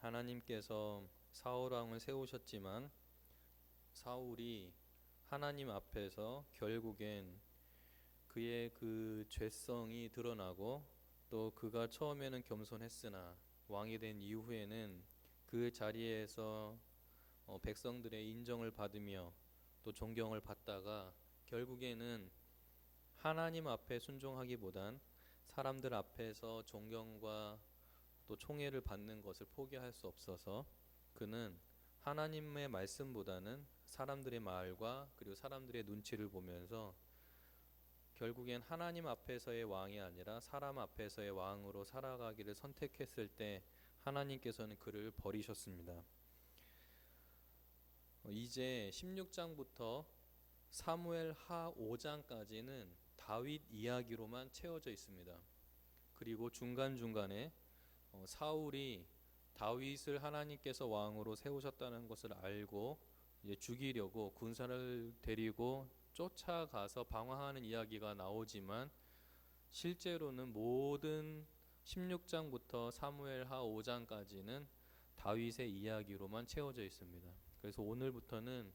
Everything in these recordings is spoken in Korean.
하나님께서 사울 왕을 세우셨지만 사울이 하나님 앞에서 결국엔 그의 그 죄성이 드러나고 또 그가 처음에는 겸손했으나 왕이 된 이후에는 그 자리에서 백성들의 인정을 받으며 또 존경을 받다가 결국에는 하나님 앞에 순종하기보단 사람들 앞에서 존경과 또 총애를 받는 것을 포기할 수 없어서 그는 하나님의 말씀보다는 사람들의 말과 그리고 사람들의 눈치를 보면서 결국엔 하나님 앞에서의 왕이 아니라 사람 앞에서의 왕으로 살아가기를 선택했을 때 하나님께서는 그를 버리셨습니다. 이제 16장부터 사무엘 하 5장까지는 다윗 이야기로만 채워져 있습니다. 그리고 중간중간에 사울이 다윗을 하나님께서 왕으로 세우셨다는 것을 알고 이제 죽이려고 군사를 데리고 쫓아가서 방황하는 이야기가 나오지만 실제로는 모든 16장부터 사무엘 하 5장까지는 다윗의 이야기로만 채워져 있습니다. 그래서 오늘부터는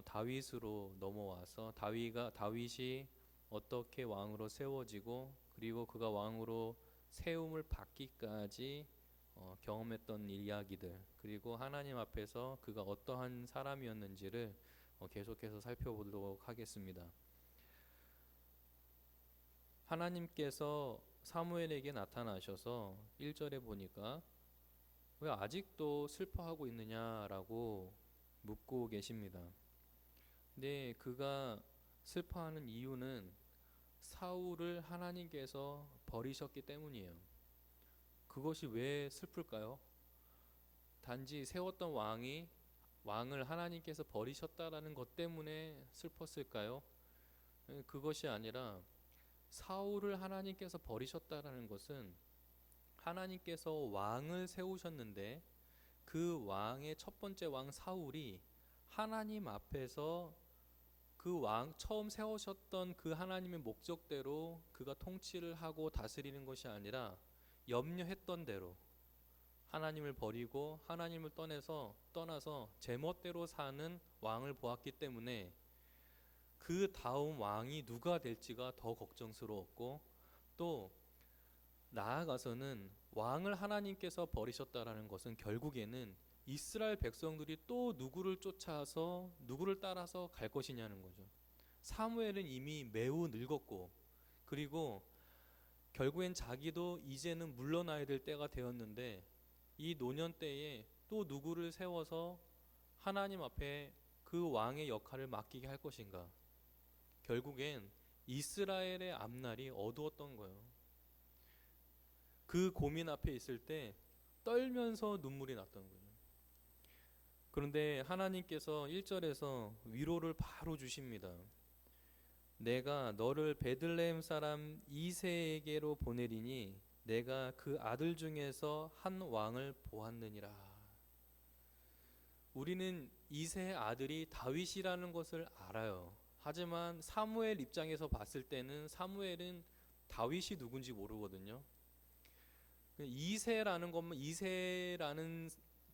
다윗으로 넘어와서 다윗이 어떻게 왕으로 세워지고 그리고 그가 왕으로 세움을 받기까지 경험했던 이야기들 그리고 하나님 앞에서 그가 어떠한 사람이었는지를 계속해서 살펴보도록 하겠습니다. 하나님께서 사무엘에게 나타나셔서 1절에 보니까 왜 아직도 슬퍼하고 있느냐라고 묻고 계십니다. 근데 그가 슬퍼하는 이유는 사울을 하나님께서 버리셨기 때문이에요. 그것이 왜 슬플까요? 단지 세웠던 왕을 하나님께서 버리셨다라는 것 때문에 슬펐을까요? 그것이 아니라 사울을 하나님께서 버리셨다라는 것은 하나님께서 왕을 세우셨는데 그 왕의 첫 번째 왕 사울이 하나님 앞에서 그 왕 처음 세우셨던 그 하나님의 목적대로 그가 통치를 하고 다스리는 것이 아니라 염려했던 대로 하나님을 버리고 하나님을 떠나서 제멋대로 사는 왕을 보았기 때문에 그 다음 왕이 누가 될지가 더 걱정스러웠고 또 나아가서는 왕을 하나님께서 버리셨다라는 것은 결국에는 이스라엘 백성들이 또 누구를 쫓아서 누구를 따라서 갈 것이냐는 거죠. 사무엘은 이미 매우 늙었고 그리고 결국엔 자기도 이제는 물러나야 될 때가 되었는데 이 노년 때에 또 누구를 세워서 하나님 앞에 그 왕의 역할을 맡기게 할 것인가. 결국엔 이스라엘의 앞날이 어두웠던 거예요. 그 고민 앞에 있을 때 떨면서 눈물이 났던 거죠. 그런데 하나님께서 1절에서 위로를 바로 주십니다. 내가 너를 베들레헴 사람 이새에게로 보내리니 내가 그 아들 중에서 한 왕을 보았느니라. 우리는 이새의 아들이 다윗이라는 것을 알아요. 하지만 사무엘 입장에서 봤을 때는 사무엘은 다윗이 누군지 모르거든요. 이새라는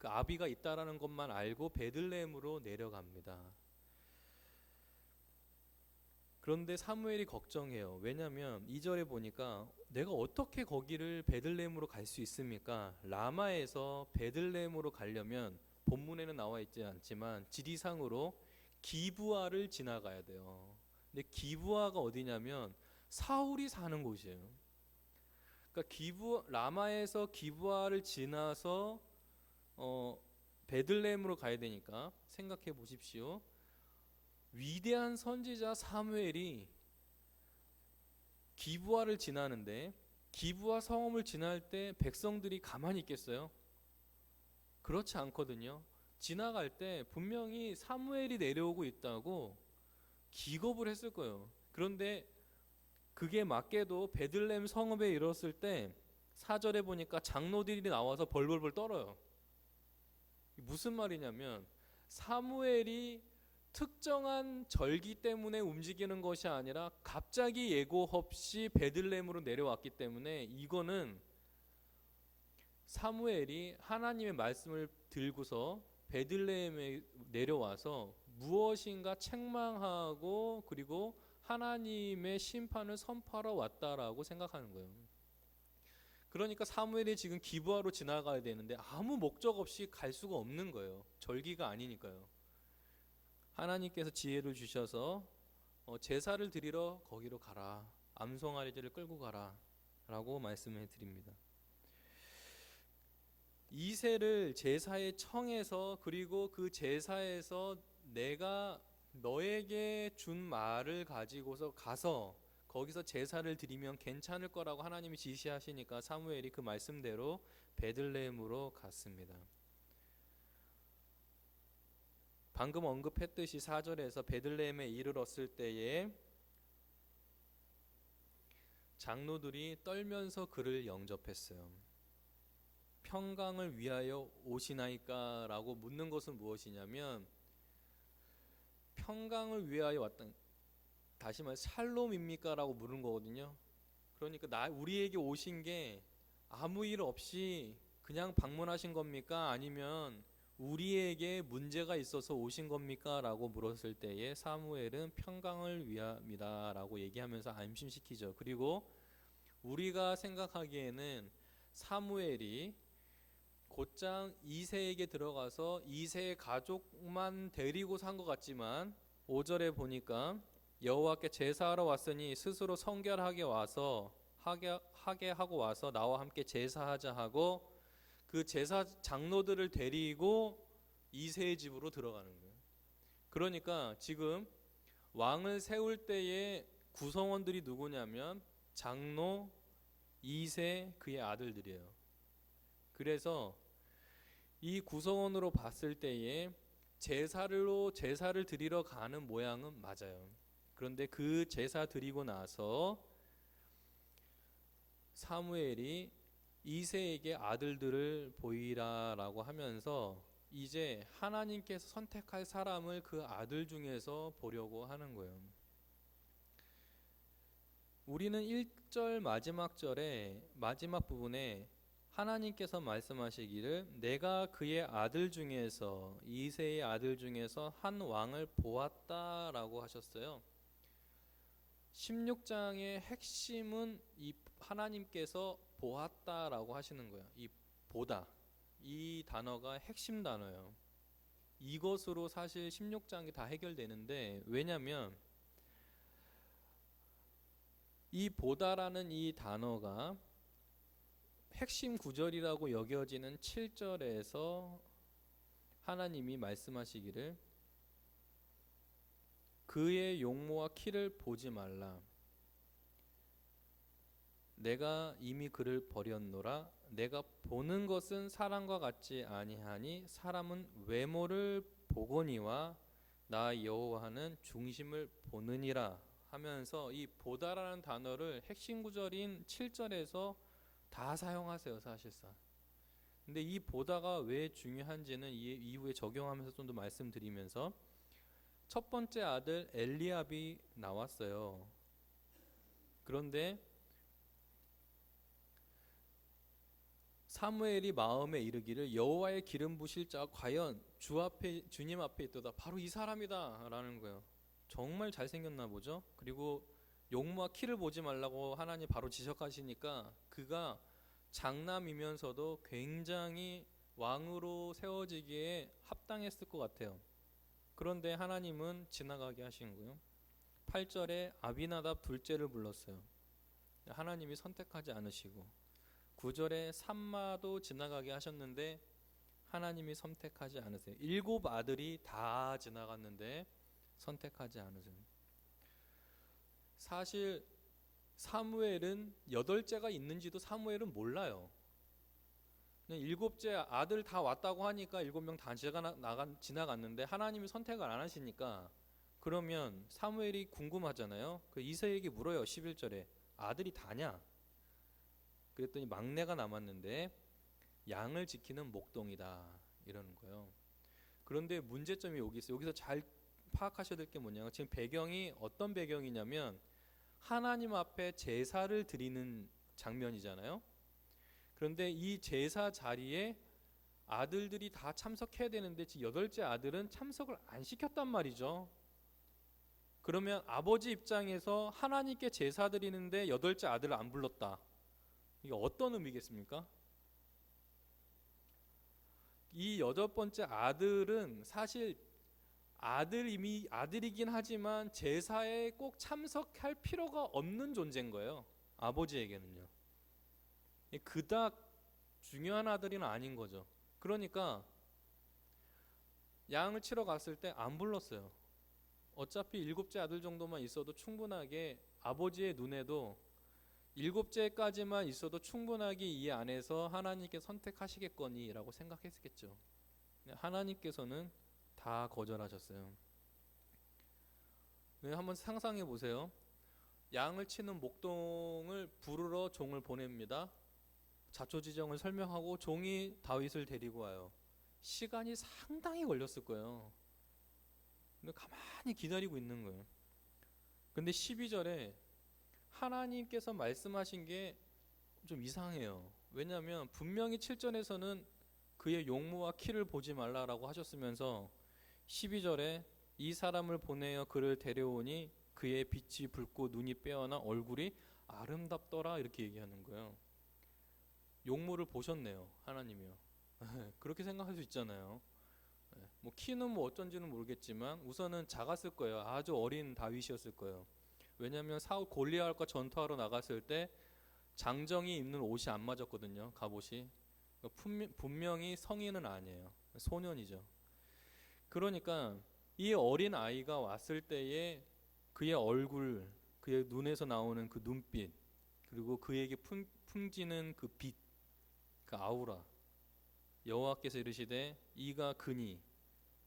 그 아비가 있다라는 것만 알고 베들레헴으로 내려갑니다. 그런데 사무엘이 걱정해요. 왜냐하면 2절에 보니까 내가 어떻게 거기를 베들레헴으로 갈 수 있습니까? 라마에서 베들레헴으로 가려면 본문에는 나와 있지 않지만 지리상으로 기브아를 지나가야 돼요. 근데 기브아가 어디냐면 사울이 사는 곳이에요. 그러니까 라마에서 기브아를 지나서 베들레헴으로 가야 되니까 생각해 보십시오. 위대한 선지자 사무엘이 기브아를 지나는데 기브아 성읍을 지날 때 백성들이 가만히 있겠어요? 그렇지 않거든요. 지나갈 때 분명히 사무엘이 내려오고 있다고 기겁을 했을 거예요. 그런데 그게 맞게도 베들레헴 성읍에 이르렀을 때 4절에 보니까 장로들이 나와서 벌벌벌 떨어요. 무슨 말이냐면 사무엘이 특정한 절기 때문에 움직이는 것이 아니라 갑자기 예고 없이 베들레헴으로 내려왔기 때문에 이거는 사무엘이 하나님의 말씀을 들고서 베들레헴에 내려와서 무엇인가 책망하고 그리고 하나님의 심판을 선포하러 왔다라고 생각하는 거예요. 그러니까 사무엘이 지금 기브아로 지나가야 되는데 아무 목적 없이 갈 수가 없는 거예요. 절기가 아니니까요. 하나님께서 지혜를 주셔서 제사를 드리러 거기로 가라. 암송아리들을 끌고 가라 라고 말씀해 드립니다. 이새를 제사에 청해서 그리고 그 제사에서 내가 너에게 준 말을 가지고서 가서 거기서 제사를 드리면 괜찮을 거라고 하나님이 지시하시니까 사무엘이 그 말씀대로 베들레헴으로 갔습니다. 방금 언급했듯이 4절에서 베들레헴에 이르렀을 때에 장로들이 떨면서 그를 영접했어요. 평강을 위하여 오시나이까? 라고 묻는 것은 무엇이냐면 평강을 위하여 왔다. 다시 말해 샬롬입니까? 라고 물은 거거든요. 그러니까 우리에게 오신 게 아무 일 없이 그냥 방문하신 겁니까? 아니면 우리에게 문제가 있어서 오신 겁니까? 라고 물었을 때에 사무엘은 평강을 위함이다 라고 얘기하면서 안심시키죠. 그리고 우리가 생각하기에는 사무엘이 곧장 이새에게 들어가서 이새의 가족만 데리고 산 것 같지만 5절에 보니까 여호와께 제사하러 왔으니 스스로 성결하게 와서 하게 하고 와서 나와 함께 제사하자 하고 그 제사 장로들을 데리고 이새의 집으로 들어가는 거예요. 그러니까 지금 왕을 세울 때의 구성원들이 누구냐면 장로, 이새, 그의 아들들이에요. 그래서 이 구성원으로 봤을 때에 제사를 드리러 가는 모양은 맞아요. 그런데 그 제사 드리고 나서 사무엘이 이새에게 아들들을 보이라라고 하면서 이제 하나님께서 선택할 사람을 그 아들 중에서 보려고 하는 거예요. 우리는 1절 마지막 절에 마지막 부분에 하나님께서 말씀하시기를 내가 그의 아들 중에서 이새의 아들 중에서 한 왕을 보았다라고 하셨어요. 16장의 핵심은 이 하나님께서 보았다라고 하시는 거예요. 이 보다 이 단어가 핵심 단어예요. 이것으로 사실 16장이 다 해결되는데 왜냐하면 이 보다라는 이 단어가 핵심 구절이라고 여겨지는 7절에서 하나님이 말씀하시기를 그의 용모와 키를 보지 말라. 내가 이미 그를 버렸노라. 내가 보는 것은 사람과 같지 아니하니 사람은 외모를 보거니와 나 여호와는 중심을 보느니라 하면서 이 보다라는 단어를 핵심 구절인 7절에서 다 사용하세요, 사실상. 근데 이 보다가 왜 중요한지는 이후에 적용하면서 좀 더 말씀드리면서 첫 번째 아들 엘리압이 나왔어요. 그런데 사무엘이 마음에 이르기를 여호와의 기름 부실 자가 과연 주님 앞에 있도다. 바로 이 사람이다 라는 거예요. 정말 잘생겼나 보죠. 그리고 용모와 키를 보지 말라고 하나님 바로 지적하시니까 그가 장남이면서도 굉장히 왕으로 세워지기에 합당했을 것 같아요. 그런데 하나님은 지나가게 하신 거예요. 8절에 아비나답 둘째를 불렀어요. 하나님이 선택하지 않으시고 9절에 삼마도 지나가게 하셨는데 하나님이 선택하지 않으세요. 7 아들이 다 지나갔는데 선택하지 않으세요. 사실 사무엘은 8째가 있는지도 사무엘은 몰라요. 그냥 7째 아들 다 왔다고 하니까 7명 다 지나갔는데 하나님이 선택을 안 하시니까 그러면 사무엘이 궁금하잖아요. 그 이새에게 물어요. 11절에 아들이 다냐? 그랬더니 막내가 남았는데 양을 지키는 목동이다 이러는 거예요. 그런데 문제점이 여기 있어요. 여기서 잘 파악하셔야 될 게 뭐냐면 지금 배경이 어떤 배경이냐면 하나님 앞에 제사를 드리는 장면이잖아요. 그런데 이 제사 자리에 아들들이 다 참석해야 되는데 여덟째 아들은 참석을 안 시켰단 말이죠. 그러면 아버지 입장에서 하나님께 제사 드리는데 여덟째 아들을 안 불렀다. 이게 어떤 의미겠습니까? 이 여덟 번째 아들은 사실 아들이긴 하지만 제사에 꼭 참석할 필요가 없는 존재인 거예요. 아버지에게는요. 그닥 중요한 아들은 아닌 거죠. 그러니까 양을 치러 갔을 때 안 불렀어요. 어차피 일곱째 아들 정도만 있어도 충분하게 아버지의 눈에도 일곱째까지만 있어도 충분하게 이 안에서 하나님께 선택하시겠거니라고 생각했겠죠. 하나님께서는 다 거절하셨어요. 한번 상상해 보세요. 양을 치는 목동을 부르러 종을 보냅니다. 자초지정을 설명하고 종이 다윗을 데리고 와요. 시간이 상당히 걸렸을 거예요. 근데 가만히 기다리고 있는 거예요. 근데 12절에 하나님께서 말씀하신 게 좀 이상해요. 왜냐하면 분명히 7절에서는 그의 용모와 키를 보지 말라라고 하셨으면서 12절에 이 사람을 보내어 그를 데려오니 그의 빛이 붉고 눈이 빼어나 얼굴이 아름답더라 이렇게 얘기하는 거예요. 용모를 보셨네요. 하나님이요. 그렇게 생각할 수 있잖아요. 뭐 키는 뭐 어쩐지는 모르겠지만 우선은 작았을 거예요. 아주 어린 다윗이었을 거예요. 왜냐하면 사울 골리앗과 전투하러 나갔을 때 장정이 입는 옷이 안 맞았거든요. 갑옷이. 분명히 성인은 아니에요. 소년이죠. 그러니까 이 어린 아이가 왔을 때에 그의 얼굴, 그의 눈에서 나오는 그 눈빛, 그리고 그에게 풍기는 그 빛, 그 아우라, 여호와께서 이르시되 이가 그니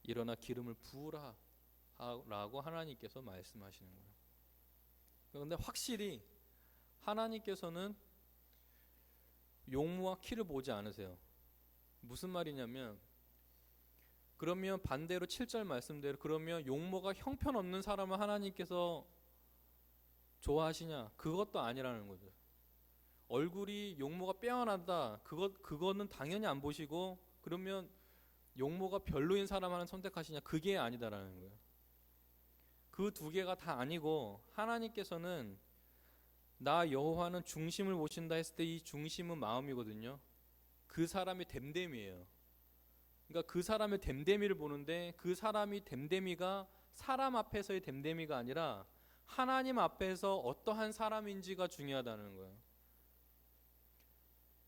일어나 기름을 부으라 라고 하나님께서 말씀하시는 거예요. 그런데 확실히 하나님께서는 용모와 키를 보지 않으세요. 무슨 말이냐면 그러면 반대로 7절 말씀대로 그러면 용모가 형편없는 사람을 하나님께서 좋아하시냐? 그것도 아니라는 거죠. 얼굴이 용모가 빼어난다. 그거는 당연히 안 보시고 그러면 용모가 별로인 사람 하나 선택하시냐? 그게 아니다라는 거예요. 그 두 개가 다 아니고 하나님께서는 나 여호와는 중심을 보신다 했을 때 이 중심은 마음이거든요. 그 사람이 됨됨이에요. 그러니까 그 사람의 됨됨이를 보는데 그 사람이 됨됨이가 사람 앞에서의 됨됨이가 아니라 하나님 앞에서 어떠한 사람인지가 중요하다는 거예요.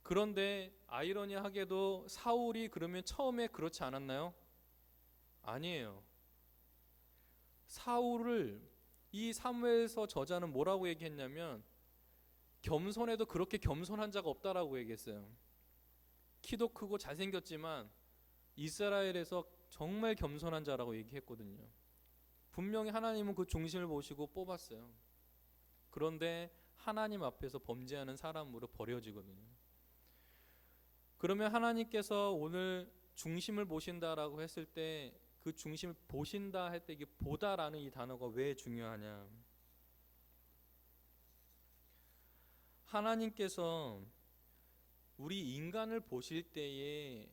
그런데 아이러니하게도 사울이 그러면 처음에 그렇지 않았나요? 아니에요. 사울을 이 사무엘서 저자는 뭐라고 얘기했냐면 겸손해도 그렇게 겸손한 자가 없다라고 얘기했어요. 키도 크고 잘생겼지만 이스라엘에서 정말 겸손한 자라고 얘기했거든요. 분명히 하나님은 그 중심을 보시고 뽑았어요. 그런데 하나님 앞에서 범죄하는 사람으로 버려지거든요. 그러면 하나님께서 오늘 중심을 보신다라고 했을 때 그 중심을 보신다 할 때 이게 보다라는 이 단어가 왜 중요하냐? 하나님께서 우리 인간을 보실 때에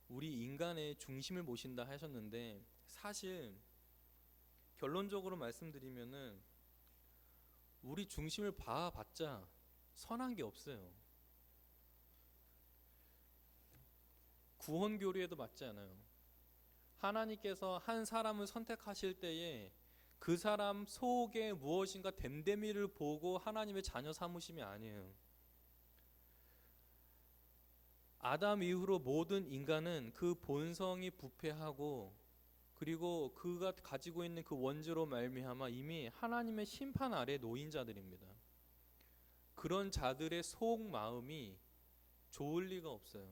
우리 인간의 중심을 보신다 하셨는데 사실 결론적으로 말씀드리면은 우리 중심을 봐봤자 선한 게 없어요. 구원 교리에도 맞지 않아요. 하나님께서 한 사람을 선택하실 때에 그 사람 속에 무엇인가 됨됨이를 보고 하나님의 자녀 삼으심이 아니에요. 아담 이후로 모든 인간은 그 본성이 부패하고 그리고 그가 가지고 있는 그 원죄로 말미암아 이미 하나님의 심판 아래 놓인 자들입니다. 그런 자들의 속 마음이 좋을 리가 없어요.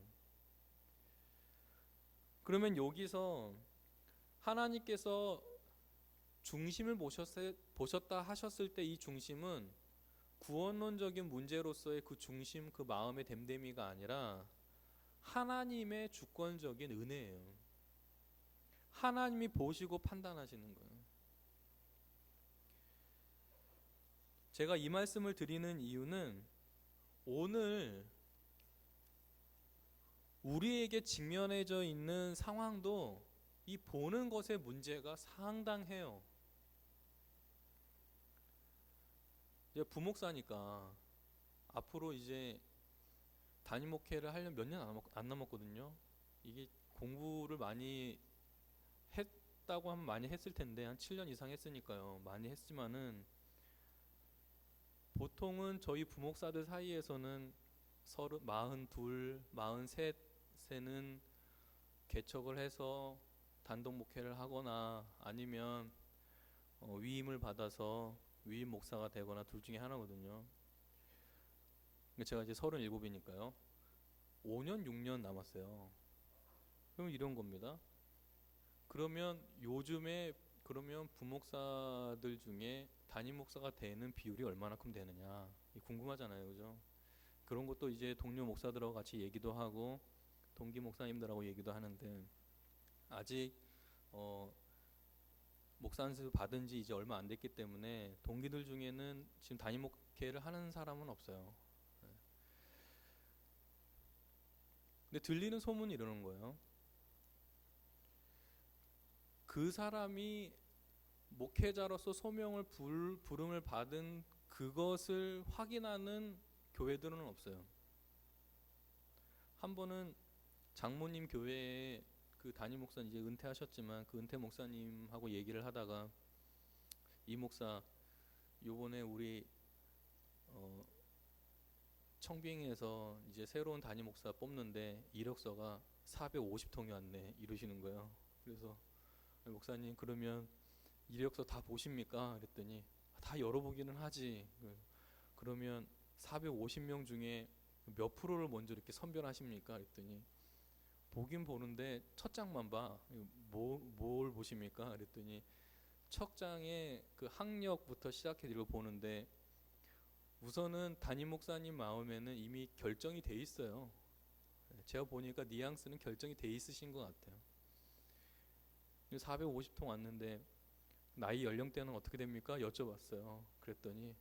그러면 여기서 하나님께서 중심을 보셨다 하셨을 때 이 중심은 구원론적인 문제로서의 그 중심, 그 마음의 됨됨이가 아니라 하나님의 주권적인 은혜예요. 하나님이 보시고 판단하시는 거예요. 제가 이 말씀을 드리는 이유는 오늘 우리에게 직면해져 있는 상황도 이 보는 것의 문제가 상당해요. 이제 부목사니까 앞으로 이제 담임 목회를 하려면 몇 년 안 남았거든요. 이게 공부를 많이 했다고 하면 많이 했을 텐데 한 7년 이상 했으니까요. 많이 했지만은 보통은 저희 부목사들 사이에서는 42, 43세는 개척을 해서 단독 목회를 하거나 아니면 위임을 받아서 위임 목사가 되거나 둘 중에 하나거든요. 제가 이제 37이니까요. 5년, 6년 남았어요. 그럼 이런 겁니다. 그러면 요즘에 그러면 부목사들 중에 담임 목사가 되는 비율이 얼마나큼 되느냐 궁금하잖아요, 그죠? 그런 것도 이제 동료 목사들하고 같이 얘기도 하고 동기 목사님들하고 얘기도 하는데 아직 목사 안수 받은 지 이제 얼마 안 됐기 때문에 동기들 중에는 지금 담임 목회를 하는 사람은 없어요. 근데 들리는 소문이 이러는 거예요. 그 사람이 목회자로서 소명을 부름을 받은 그것을 확인하는 교회들은 없어요. 한 번은 장모님 교회에 그 담임 목사 이제 은퇴하셨지만 그 은퇴 목사님하고 얘기를 하다가 이 목사 요번에 우리 청빙에서 이제 새로운 담임 목사 뽑는데 이력서가 450통이 왔네 이러시는 거예요. 그래서 목사님 그러면 이력서 다 보십니까? 그랬더니 다 열어보기는 하지. 그러면 450명 중에 몇 프로를 먼저 이렇게 선별하십니까? 그랬더니 보긴 보는데 첫 장만 봐. 뭘 보십니까? 그랬더니 첫 장에 그 학력부터 시작해 이걸 보는데 우선은 담임 목사님 마음에는 이미 결정이 돼 있어요. 제가 보니까 뉘앙스는 결정이 돼 있으신 것 같아요. 450통 왔는데 나이 연령대는 어떻게 됩니까? 여쭤봤어요. 그랬더니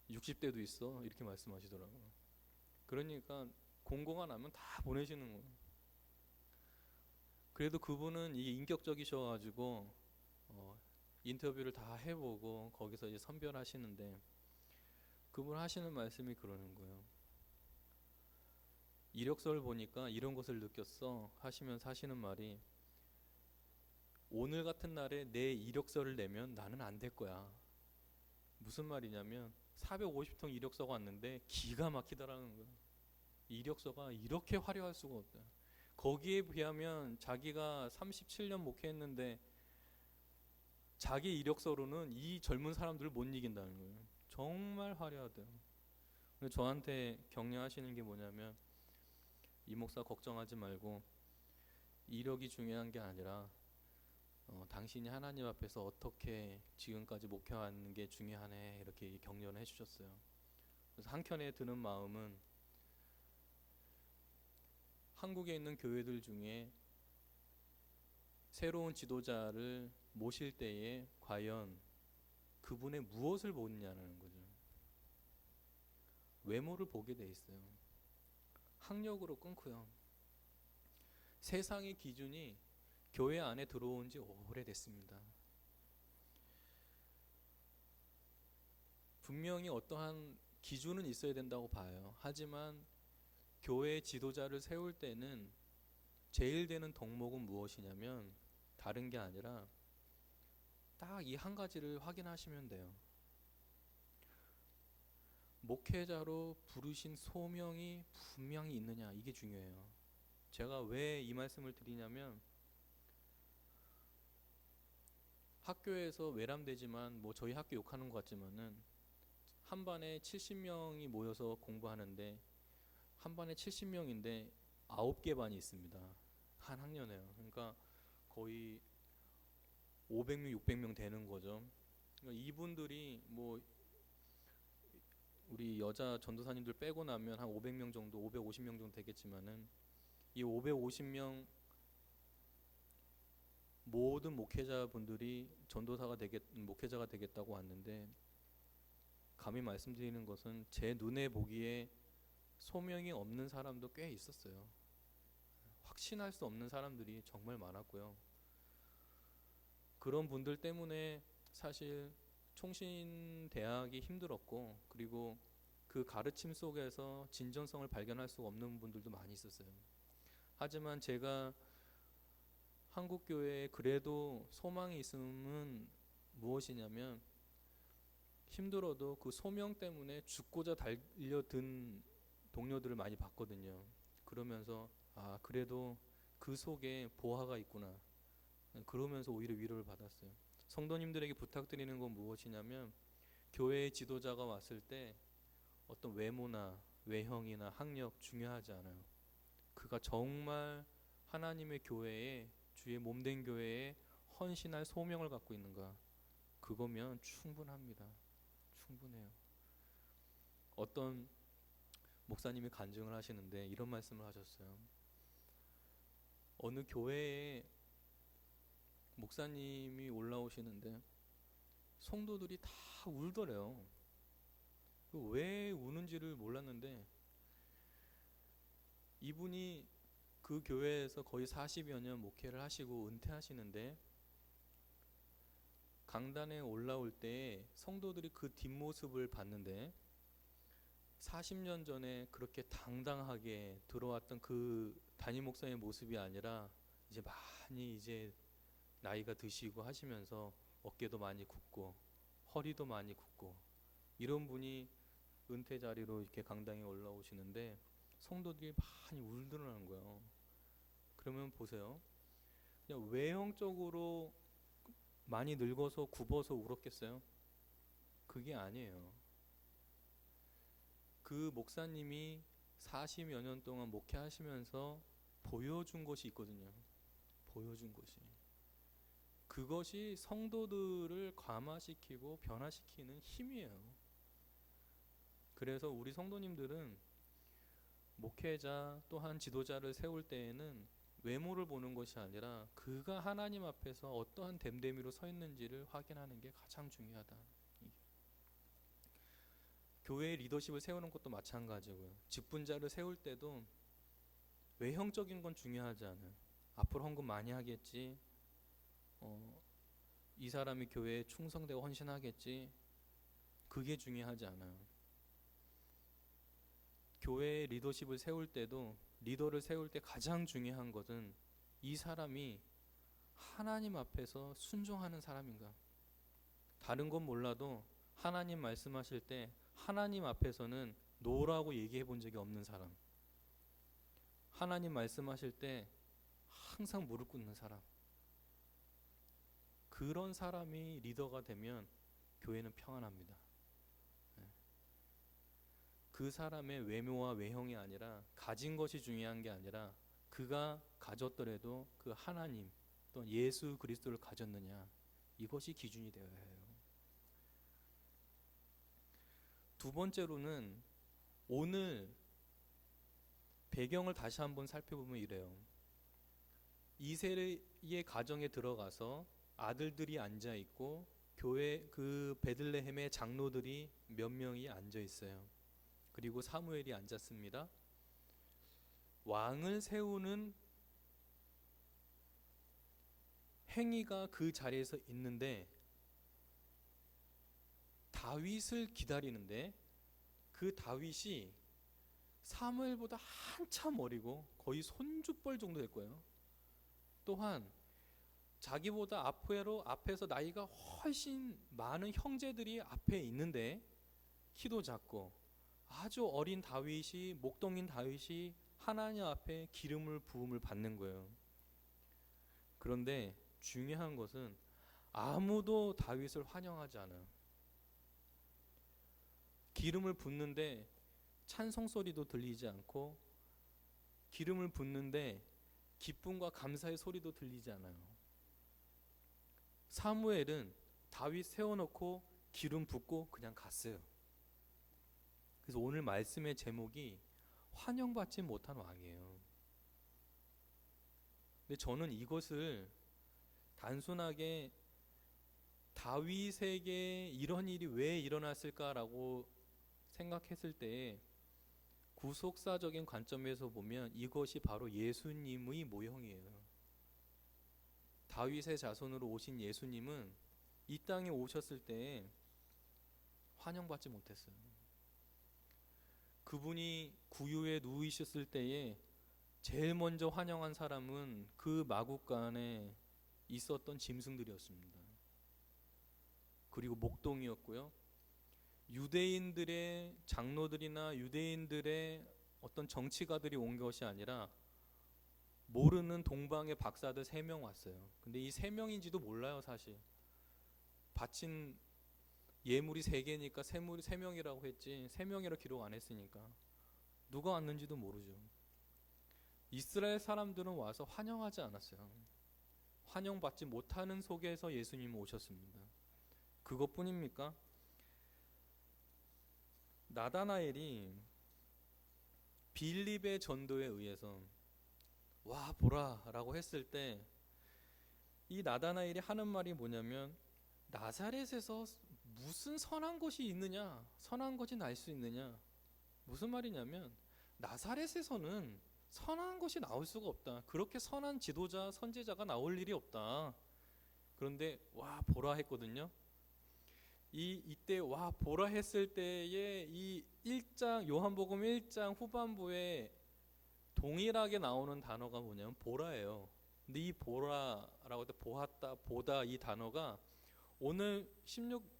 60대도 있어 이렇게 말씀하시더라고요. 그러니까 공고가 나면 다 보내시는 거예요. 그래도 그분은 이게 인격적이셔가지고 인터뷰를 다 해보고 거기서 이제 선별하시는데 그분 하시는 말씀이 그러는 거예요. 이력서를 보니까 이런 것을 느꼈어 하시면서 하시는 말이 오늘 같은 날에 내 이력서를 내면 나는 안 될 거야. 무슨 말이냐면 450통 이력서가 왔는데 기가 막히더라는 거예요. 이력서가 이렇게 화려할 수가 없다. 거기에 비하면 자기가 37년 목회했는데 자기 이력서로는 이 젊은 사람들을 못 이긴다는 거예요. 정말 화려하대요. 저한테 격려하시는 게 뭐냐면 이 목사 걱정하지 말고 이력이 중요한 게 아니라 당신이 하나님 앞에서 어떻게 지금까지 목회하는 게 중요하네 이렇게 격려를 해주셨어요. 그래서 한켠에 드는 마음은 한국에 있는 교회들 중에 새로운 지도자를 모실 때에 과연 그분의 무엇을 보느냐는 거죠. 외모를 보게 돼 있어요. 학력으로 끊고요. 세상의 기준이 교회 안에 들어온 지 오래됐습니다. 분명히 어떠한 기준은 있어야 된다고 봐요. 하지만 교회 지도자를 세울 때는 제일 되는 덕목은 무엇이냐면 다른 게 아니라 딱 이 한 가지를 확인하시면 돼요. 목회자로 부르신 소명이 분명히 있느냐 이게 중요해요. 제가 왜 이 말씀을 드리냐면 학교에서 외람되지만 뭐 저희 학교 욕하는 것 같지만은 한 반에 70명이 모여서 공부하는데 한 반에 70명인데 9개 반이 있습니다. 한 학년에요. 그러니까 거의 500명, 600명 되는 거죠. 그러니까 이분들이 뭐 우리 여자 전도사님들 빼고 나면 한 500명 정도, 550명 정도 되겠지만은 이 550명 모든 목회자분들이 목회자가 되겠다고 왔는데 감히 말씀드리는 것은 제 눈에 보기에 소명이 없는 사람도 꽤 있었어요. 확신할 수 없는 사람들이 정말 많았고요. 그런 분들 때문에 사실 총신대학이 힘들었고, 그리고 그 가르침 속에서 진정성을 발견할 수 없는 분들도 많이 있었어요. 하지만 제가 한국교회에 그래도 소망이 있음은 무엇이냐면, 힘들어도 그 소명 때문에 죽고자 달려든 동료들을 많이 봤거든요. 그러면서 아, 그래도 그 속에 보화가 있구나. 그러면서 오히려 위로를 받았어요. 성도님들에게 부탁드리는 건 무엇이냐면, 교회의 지도자가 왔을 때 어떤 외모나 외형이나 학력 중요하지 않아요. 그가 정말 하나님의 교회에, 주의 몸된 교회에 헌신할 소명을 갖고 있는가, 그거면 충분합니다. 충분해요. 어떤 목사님이 간증을 하시는데 이런 말씀을 하셨어요. 어느 교회에 목사님이 올라오시는데 성도들이 다 울더래요. 왜 우는지를 몰랐는데, 이분이 그 교회에서 거의 40여 년 목회를 하시고 은퇴하시는데, 강단에 올라올 때 성도들이 그 뒷모습을 봤는데, 40년 전에 그렇게 당당하게 들어왔던 그 담임 목사의 모습이 아니라, 이제 많이 이제 나이가 드시고 하시면서 어깨도 많이 굽고 허리도 많이 굽고, 이런 분이 은퇴 자리로 이렇게 강당에 올라오시는데 성도들이 많이 울더라는 거예요. 그러면 보세요. 그냥 외형적으로 많이 늙어서 굽어서 울었겠어요? 그게 아니에요. 그 목사님이 40여 년 동안 목회하시면서 보여준 것이 있거든요. 보여준 것이. 그것이 성도들을 감화시키고 변화시키는 힘이에요. 그래서 우리 성도님들은 목회자 또한 지도자를 세울 때에는 외모를 보는 것이 아니라 그가 하나님 앞에서 어떠한 됨됨이로 서 있는지를 확인하는 게 가장 중요하다. 교회의 리더십을 세우는 것도 마찬가지고요. 직분자를 세울 때도 외형적인 건 중요하지 않아요. 앞으로 헌금 많이 하겠지, 이 사람이 교회에 충성되고 헌신하겠지, 그게 중요하지 않아요. 교회의 리더십을 세울 때도, 리더를 세울 때 가장 중요한 것은 이 사람이 하나님 앞에서 순종하는 사람인가. 다른 건 몰라도 하나님 말씀하실 때 하나님 앞에서는 노라고 얘기해 본 적이 없는 사람, 하나님 말씀하실 때 항상 무릎 꿇는 사람, 그런 사람이 리더가 되면 교회는 평안합니다. 그 사람의 외모와 외형이 아니라, 가진 것이 중요한 게 아니라 그가 가졌더라도 그 하나님 또 예수 그리스도를 가졌느냐, 이것이 기준이 되어야 해요. 두 번째로는 오늘 배경을 다시 한번 살펴보면 이래요. 이세의 가정에 들어가서 아들들이 앉아 있고 교회 그 베들레헴의 장로들이 몇 명이 앉아 있어요. 그리고 사무엘이 앉았습니다. 왕을 세우는 행위가 그 자리에서 있는데, 다윗을 기다리는데 그 다윗이 사무엘보다 한참 어리고 거의 손주뻘 정도 될 거예요. 또한 자기보다 앞에서 나이가 훨씬 많은 형제들이 앞에 있는데, 키도 작고 아주 어린 다윗이, 목동인 다윗이 하나님 앞에 기름을 부음을 받는 거예요. 그런데 중요한 것은 아무도 다윗을 환영하지 않아요. 기름을 붓는데 찬송 소리도 들리지 않고, 기름을 붓는데 기쁨과 감사의 소리도 들리지 않아요. 사무엘은 다윗 세워놓고 기름 붓고 그냥 갔어요. 그래서 오늘 말씀의 제목이 환영받지 못한 왕이에요. 근데 저는 이것을 단순하게 다윗에게 이런 일이 왜 일어났을까라고 생각했을 때, 구속사적인 관점에서 보면 이것이 바로 예수님의 모형이에요. 다윗의 자손으로 오신 예수님은 이 땅에 오셨을 때 환영받지 못했어요. 그분이 구유에 누우셨을 때에 제일 먼저 환영한 사람은 그 마국간에 있었던 짐승들이었습니다. 그리고 목동이었고요. 유대인들의 장로들이나 유대인들의 어떤 정치가들이 온 것이 아니라 모르는 동방의 박사들 3명 왔어요. 근데 이 3명인지도 몰라요, 사실. 바친 예물이 3개니까 3명이라고 했지 3명이라 기록 안 했으니까 누가 왔는지도 모르죠. 이스라엘 사람들은 와서 환영하지 않았어요. 환영받지 못하는 속에서 예수님은 오셨습니다. 그것뿐입니까? 나다나엘이 빌립의 전도에 의해서 와 보라 라고 했을 때 이 나다나엘이 하는 말이 뭐냐면 나사렛에서 무슨 선한 것이 있느냐, 선한 것이 날 수 있느냐. 무슨 말이냐면 나사렛에서는 선한 것이 나올 수가 없다. 그렇게 선한 지도자, 선지자가 나올 일이 없다. 그런데 와 보라 했거든요. 이때 와 보라 했을 때에 이 1장 요한복음 1장 후반부에 동일하게 나오는 단어가 뭐냐면 보라예요. 근데 이 보라라고 할 때 보았다, 보다 이 단어가 오늘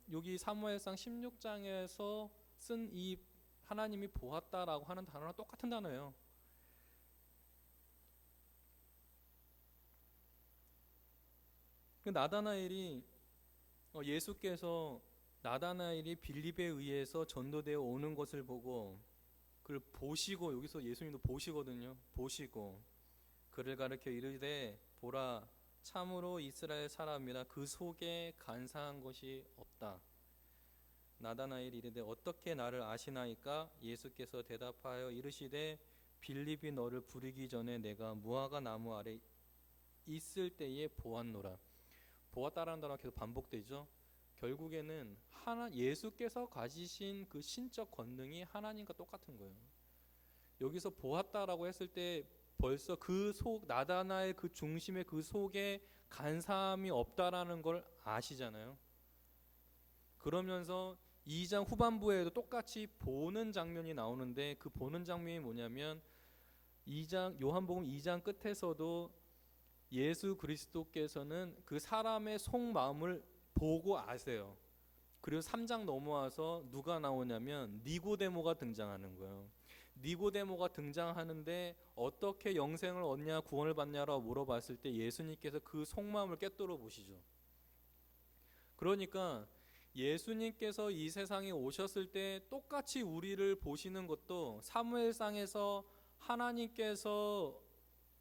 여기 사무엘상 16장에서 쓴 이 하나님이 보았다라고 하는 단어랑 똑같은 단어예요. 그 나다나엘이 예수께서 나다나엘이 빌립에 의해서 전도되어 오는 것을 보고 그를 보시고, 여기서 예수님도 보시거든요. 보시고 그를 가르쳐 이르되 보라 참으로 이스라엘 사람이라 그 속에 간사한 것이 없다. 나다나엘이 이르되 어떻게 나를 아시나이까? 예수께서 대답하여 이르시되 빌립이 너를 부르기 전에 내가 무화과 나무 아래 있을 때에 보았노라. 보았다라는 단어가 계속 반복되죠. 결국에는 예수께서 가지신 그 신적 권능이 하나님과 똑같은 거예요. 여기서 보았다라고 했을 때 벌써 그 나다나엘 그 중심의 그 속에 간사함이 없다라는 걸 아시잖아요. 그러면서 2장 후반부에도 똑같이 보는 장면이 나오는데 그 보는 장면이 뭐냐면 요한복음 2장 끝에서도 예수 그리스도께서는 그 사람의 속마음을 보고 아세요. 그리고 3장 넘어와서 누가 나오냐면 니고데모가 등장하는 거예요. 니고데모가 등장하는데 어떻게 영생을 얻냐 구원을 받냐라고 물어봤을 때 예수님께서 그 속마음을 꿰뚫어 보시죠. 그러니까 예수님께서 이 세상에 오셨을 때 똑같이 우리를 보시는 것도 사무엘상에서 하나님께서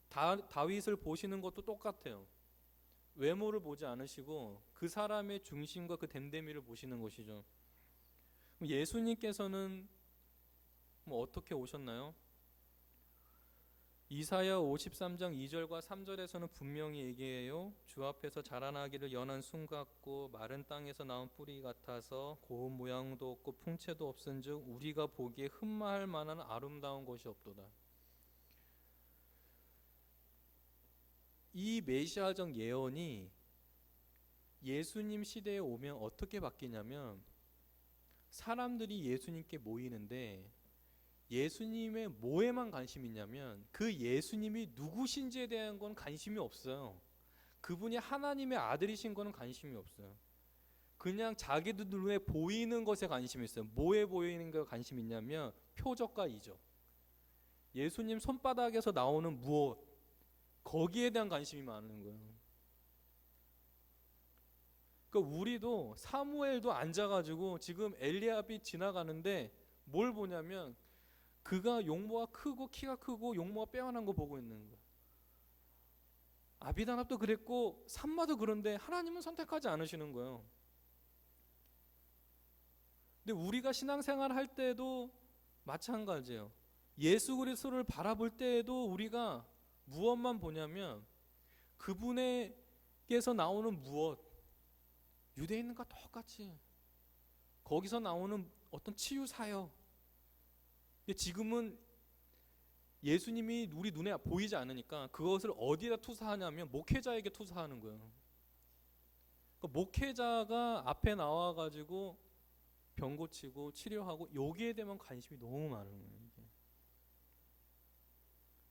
다윗을 보시는 것도 똑같아요. 외모를 보지 않으시고 그 사람의 중심과 그 됨됨이를 보시는 것이죠. 예수님께서는 어떻게 오셨나요? 이사야 53장 2절과 3절에서는 분명히 얘기해요. 주 앞에서 자라나기를 연한 순 같고 마른 땅에서 나온 뿌리 같아서 고운 모양도 없고 풍채도 없은즉 우리가 보기에 흠마할 만한 아름다운 것이 없도다. 이 메시아적 예언이 예수님 시대에 오면 어떻게 바뀌냐면 사람들이 예수님께 모이는데 예수님의 뭐에만 관심이 있냐면 그 예수님이 누구신지에 대한 건 관심이 없어요. 그분이 하나님의 아들이신 거는 관심이 없어요. 그냥 자기들 눈에 보이는 것에 관심이 있어요. 뭐에 보이는 것에 관심이 있냐면 표적과 이적. 예수님 손바닥에서 나오는 무엇, 거기에 대한 관심이 많은 거예요. 그러니까 우리도 사무엘도 앉아가지고 지금 엘리압이 지나가는데 뭘 보냐면 그가 용모가 크고 키가 크고 용모가 빼어난 거 보고 있는 거예요. 아비다납도 그랬고 삼마도 그런데 하나님은 선택하지 않으시는 거예요. 근데 우리가 신앙생활 할 때도 마찬가지예요. 예수 그리스도를 바라볼 때에도 우리가 무엇만 보냐면 그분에게서 나오는 무엇, 유대인과 똑같이 거기서 나오는 어떤 치유 사역. 지금은 예수님이 우리 눈에 보이지 않으니까 그것을 어디다 투사하냐면 목회자에게 투사하는 거예요. 그러니까 목회자가 앞에 나와가지고 병 고치고 치료하고 여기에 대한 관심이 너무 많은 거예요. 이게.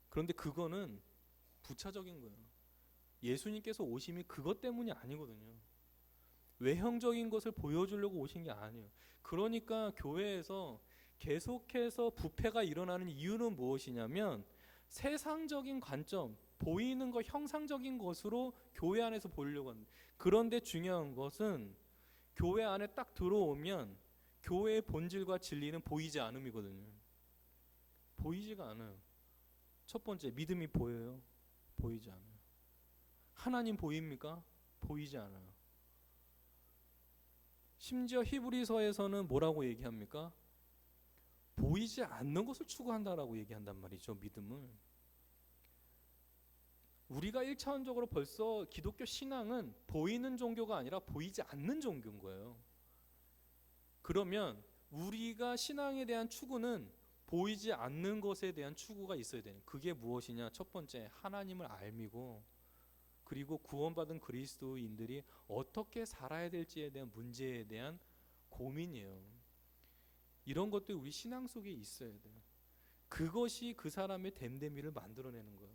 그런데 그거는 부차적인 거예요. 예수님께서 오심이 그것 때문이 아니거든요. 외형적인 것을 보여주려고 오신 게 아니에요. 그러니까 교회에서 계속해서 부패가 일어나는 이유는 무엇이냐면 세상적인 관점, 보이는 것, 형상적인 것으로 교회 안에서 보려고 합니다. 그런데 중요한 것은 교회 안에 딱 들어오면 교회의 본질과 진리는 보이지 않음이거든요. 보이지가 않아요. 첫 번째, 믿음이 보여요? 보이지 않아요. 하나님 보입니까? 보이지 않아요. 심지어 히브리서에서는 뭐라고 얘기합니까? 보이지 않는 것을 추구한다라고 얘기한단 말이죠. 믿음을. 우리가 1차원적으로 벌써 기독교 신앙은 보이는 종교가 아니라 보이지 않는 종교인 거예요. 그러면 우리가 신앙에 대한 추구는 보이지 않는 것에 대한 추구가 있어야 돼요. 그게 무엇이냐? 첫 번째, 하나님을 알미고, 그리고 구원받은 그리스도인들이 어떻게 살아야 될지에 대한 문제에 대한 고민이에요. 이런 것들이 우리 신앙 속에 있어야 돼요. 그것이 그 사람의 됨됨이를 만들어내는 거예요.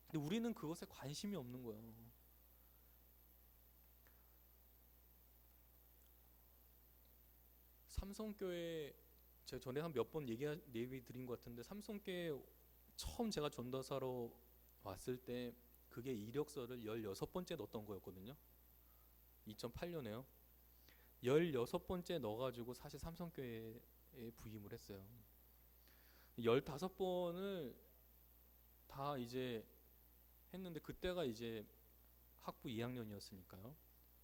근데 우리는 그것에 관심이 없는 거예요. 삼성교회 제가 전에 한 몇 번 얘기 드린 것 같은데, 삼성교회 처음 제가 전도사로 왔을 때 그게 이력서를 16번째 넣었던 거였거든요. 2008년에요. 16번째 넣어가지고 사실 삼성교회에 부임을 했어요. 15번을 다 이제 했는데 그때가 이제 학부 2학년이었으니까요.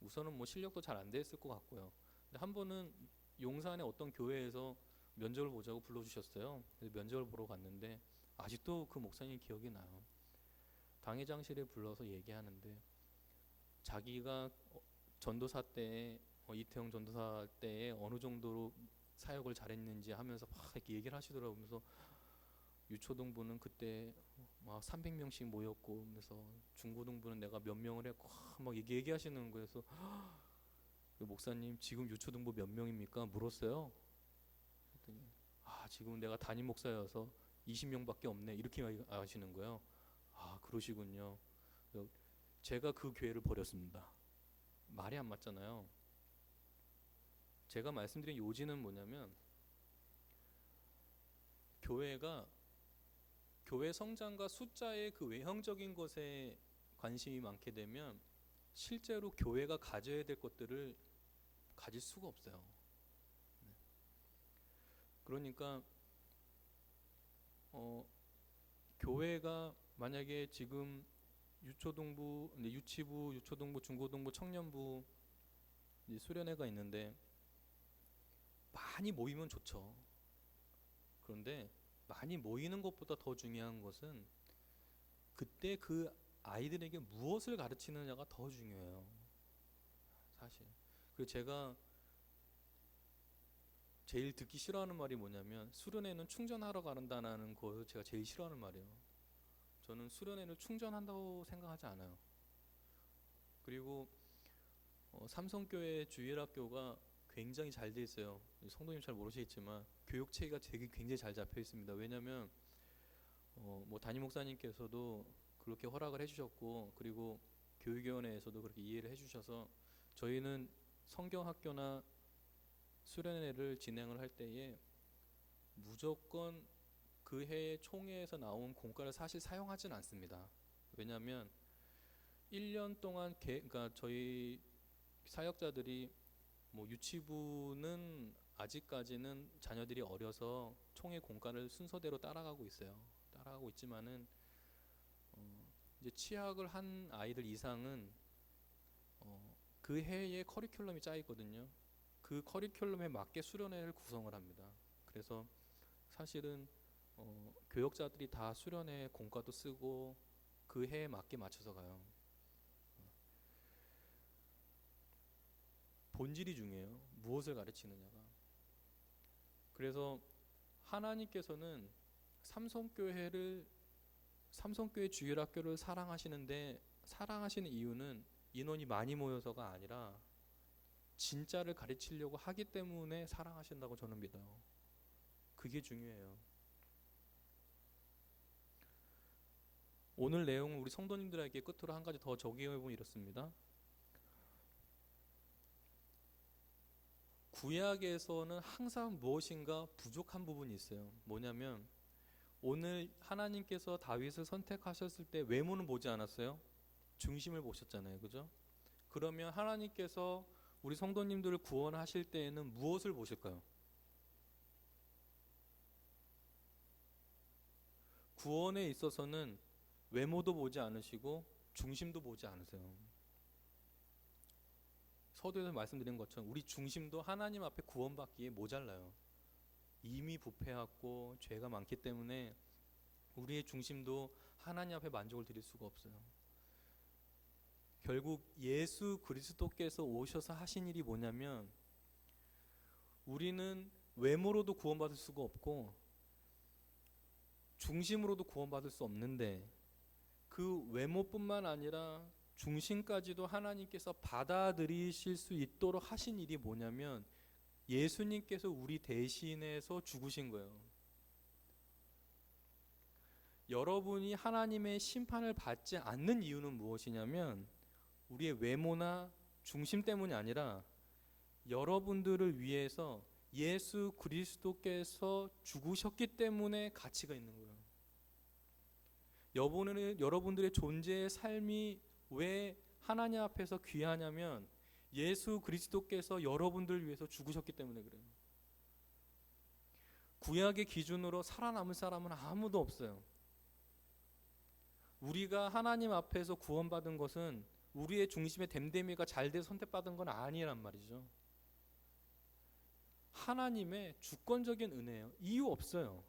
우선은 뭐 실력도 잘 안 됐을 것 같고요. 근데 한 번은 용산의 어떤 교회에서 면접을 보자고 불러주셨어요. 그래서 면접을 보러 갔는데 아직도 그 목사님 기억이 나요. 당회장실에 불러서 얘기하는데 자기가 전도사 때에 이태영 전도사 때에 어느 정도로 사역을 잘했는지 하면서 막 이렇게 얘기를 하시더라고요. 그래서 유초등부는 그때 막 300명씩 모였고, 그래서 중고등부는 내가 몇 명을 했고 막 얘기하시는 거예요. 그래서 목사님 지금 유초등부 몇 명입니까? 물었어요. 그랬더니 지금 내가 담임 목사여서 20명밖에 없네 이렇게 하시는 거예요. 그러시군요. 제가 그 교회를 버렸습니다. 말이 안 맞잖아요. 제가 말씀드린 요지는 뭐냐면 교회가 교회 성장과 숫자의 그 외형적인 것에 관심이 많게 되면 실제로 교회가 가져야 될 것들을 가질 수가 없어요. 그러니까 교회가 만약에 지금 유초등부, 유치부, 유초등부, 중고등부, 청년부, 수련회가 있는데 많이 모이면 좋죠. 그런데 많이 모이는 것보다 더 중요한 것은 그때 그 아이들에게 무엇을 가르치느냐가 더 중요해요. 사실. 그리고 제가 제일 듣기 싫어하는 말이 뭐냐면 수련회는 충전하러 가는다는 거 제가 제일 싫어하는 말이에요. 저는 수련회를 충전한다고 생각하지 않아요. 그리고 삼성교회 주일학교가 굉장히 잘 돼 있어요. 성도님 잘 모르시겠지만 교육 체계가 되게 굉장히 잘 잡혀 있습니다. 왜냐하면 뭐 담임 목사님께서도 그렇게 허락을 해주셨고, 그리고 교육위원회에서도 그렇게 이해를 해주셔서 저희는 성경학교나 수련회를 진행을 할 때에 무조건 그 해의 총회에서 나온 공과를 사실 사용하지는 않습니다. 왜냐하면 1년 동안 그러니까 저희 사역자들이 뭐 유치부는 아직까지는 자녀들이 어려서 총회 공과를 순서대로 따라가고 있어요. 따라가고 있지만은 이제 취학을 한 아이들 이상은 그 해에 커리큘럼이 짜 있거든요. 그 커리큘럼에 맞게 수련회를 구성을 합니다. 그래서 사실은 교역자들이 다 수련회 공과도 쓰고 그 해에 맞게 맞춰서 가요. 본질이 중요해요. 무엇을 가르치느냐가. 그래서 하나님께서는 삼성교회 주일학교를 사랑하시는 이유는 인원이 많이 모여서가 아니라 진짜를 가르치려고 하기 때문에 사랑하신다고 저는 믿어요. 그게 중요해요. 오늘 내용은 우리 성도님들에게 끝으로 한 가지 더 적용해보면 이렇습니다. 구약에서는 항상 무엇인가 부족한 부분이 있어요. 뭐냐면 오늘 하나님께서 다윗을 선택하셨을 때 외모는 보지 않았어요. 중심을 보셨잖아요. 그죠? 그러면 하나님께서 우리 성도님들을 구원하실 때에는 무엇을 보실까요? 구원에 있어서는 외모도 보지 않으시고 중심도 보지 않으세요. 서두에서 말씀드린 것처럼 우리 중심도 하나님 앞에 구원받기에 모자라요. 이미 부패하고 죄가 많기 때문에 우리의 중심도 하나님 앞에 만족을 드릴 수가 없어요. 결국 예수 그리스도께서 오셔서 하신 일이 뭐냐면 우리는 외모로도 구원받을 수가 없고 중심으로도 구원받을 수 없는데 그 외모뿐만 아니라 중심까지도 하나님께서 받아들이실 수 있도록 하신 일이 뭐냐면 예수님께서 우리 대신해서 죽으신 거예요. 여러분이 하나님의 심판을 받지 않는 이유는 무엇이냐면 우리의 외모나 중심 때문이 아니라 여러분들을 위해서 예수 그리스도께서 죽으셨기 때문에 가치가 있는 거예요. 여러분들의 존재의 삶이 왜 하나님 앞에서 귀하냐면 예수 그리스도께서 여러분들을 위해서 죽으셨기 때문에 그래요. 구약의 기준으로 살아남을 사람은 아무도 없어요. 우리가 하나님 앞에서 구원받은 것은 우리의 중심의 됨됨이가 잘 돼서 선택받은 건 아니란 말이죠. 하나님의 주권적인 은혜예요. 이유 없어요.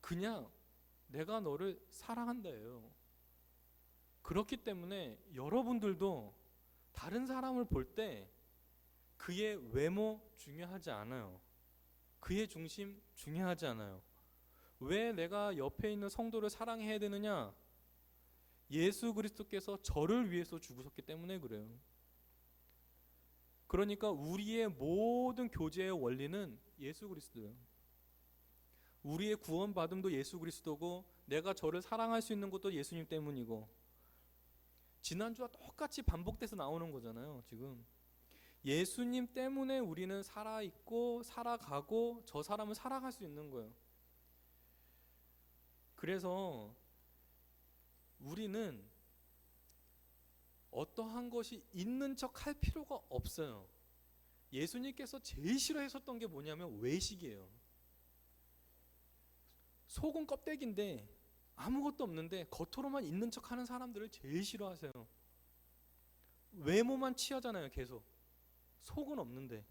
그냥 내가 너를 사랑한다예요. 그렇기 때문에 여러분들도 다른 사람을 볼 때 그의 외모 중요하지 않아요. 그의 중심 중요하지 않아요. 왜 내가 옆에 있는 성도를 사랑해야 되느냐? 예수 그리스도께서 저를 위해서 죽으셨기 때문에 그래요. 그러니까 우리의 모든 교제의 원리는 예수 그리스도예요. 우리의 구원받음도 예수 그리스도고 내가 저를 사랑할 수 있는 것도 예수님 때문이고 지난주와 똑같이 반복돼서 나오는 거잖아요. 지금 예수님 때문에 우리는 살아있고 살아가고 저 사람을 살아갈 수 있는 거예요. 그래서 우리는 어떠한 것이 있는 척 할 필요가 없어요. 예수님께서 제일 싫어하셨던 게 뭐냐면 외식이에요. 속은 껍데기인데 아무것도 없는데 겉으로만 있는 척 하는 사람들을 제일 싫어하세요. 외모만 취하잖아요. 계속 속은 없는데.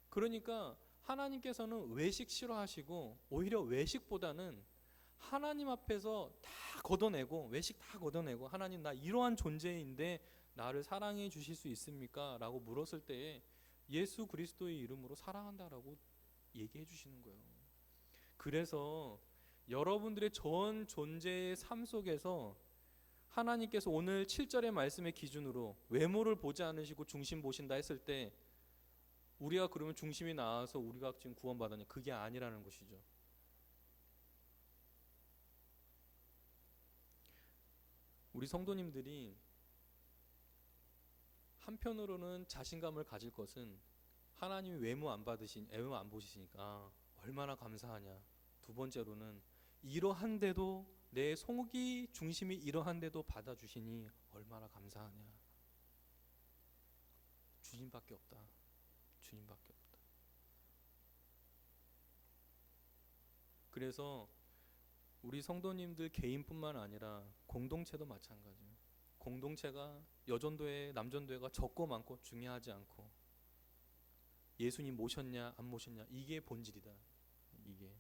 그러니까 하나님께서는 외식 싫어하시고 오히려 외식보다는 하나님 앞에서 다 걷어내고 외식 다 걷어내고 하나님 나 이러한 존재인데 나를 사랑해 주실 수 있습니까? 라고 물었을 때에 예수 그리스도의 이름으로 사랑한다라고 얘기해 주시는 거예요. 그래서 여러분들의 전 존재의 삶 속에서 하나님께서 오늘 7절의 말씀의 기준으로 외모를 보지 않으시고 중심 보신다 했을 때 우리가 그러면 중심이 나와서 우리가 지금 구원받았냐? 그게 아니라는 것이죠. 우리 성도님들이 한편으로는 자신감을 가질 것은 하나님이 외모 안 보시니까 얼마나 감사하냐. 두 번째로는 이러한데도 내 속이 중심이 이러한데도 받아주시니 얼마나 감사하냐. 주님밖에 없다. 주님밖에 없다. 그래서 우리 성도님들 개인뿐만 아니라 공동체도 마찬가지예요. 공동체가 여전도회, 남전도회가 적고 많고 중요하지 않고 예수님 모셨냐 안 모셨냐 이게 본질이다. 이게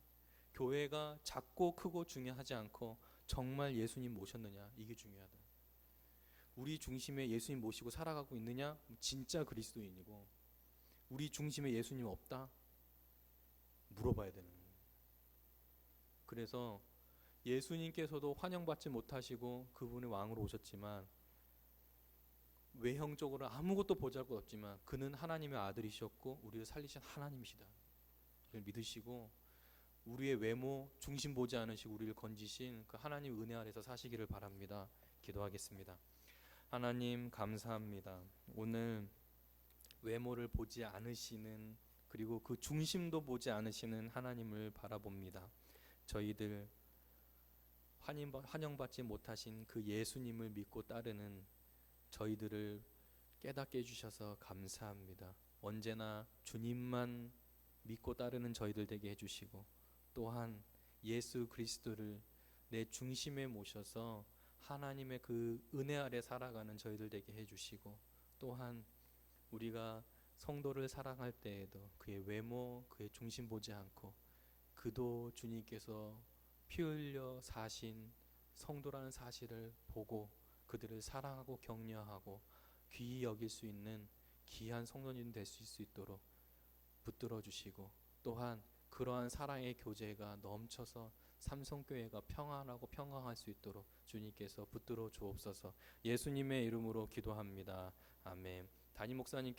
교회가 작고 크고 중요하지 않고 정말 예수님 모셨느냐 이게 중요하다. 우리 중심에 예수님 모시고 살아가고 있느냐 진짜 그리스도인이고 우리 중심에 예수님 없다 물어봐야 되는 거예요. 그래서 예수님께서도 환영받지 못하시고 그분의 왕으로 오셨지만 외형적으로 아무것도 보잘것없지만 그는 하나님의 아들이셨고 우리를 살리신 하나님이시다. 이걸 믿으시고 우리의 외모 중심 보지 않으시고 우리를 건지신 그 하나님 은혜 아래서 사시기를 바랍니다. 기도하겠습니다. 하나님 감사합니다. 오늘 외모를 보지 않으시는 그리고 그 중심도 보지 않으시는 하나님을 바라봅니다. 저희들 환영받지 못하신 그 예수님을 믿고 따르는 저희들을 깨닫게 해주셔서 감사합니다. 언제나 주님만 믿고 따르는 저희들 되게 해주시고 또한 예수 그리스도를 내 중심에 모셔서 하나님의 그 은혜 아래 살아가는 저희들 되게 해주시고 또한 우리가 성도를 사랑할 때에도 그의 외모, 그의 중심 보지 않고 그도 주님께서 피 흘려 사신 성도라는 사실을 보고 그들을 사랑하고 격려하고 귀히 여길 수 있는 귀한 성도님 될 수 있도록 붙들어 주시고 또한 그러한 사랑의 교제가 넘쳐서 삼성교회가 평안하고 평강할 수 있도록 주님께서 붙들어 주옵소서. 예수님의 이름으로 기도합니다. 아멘. 담임 목사님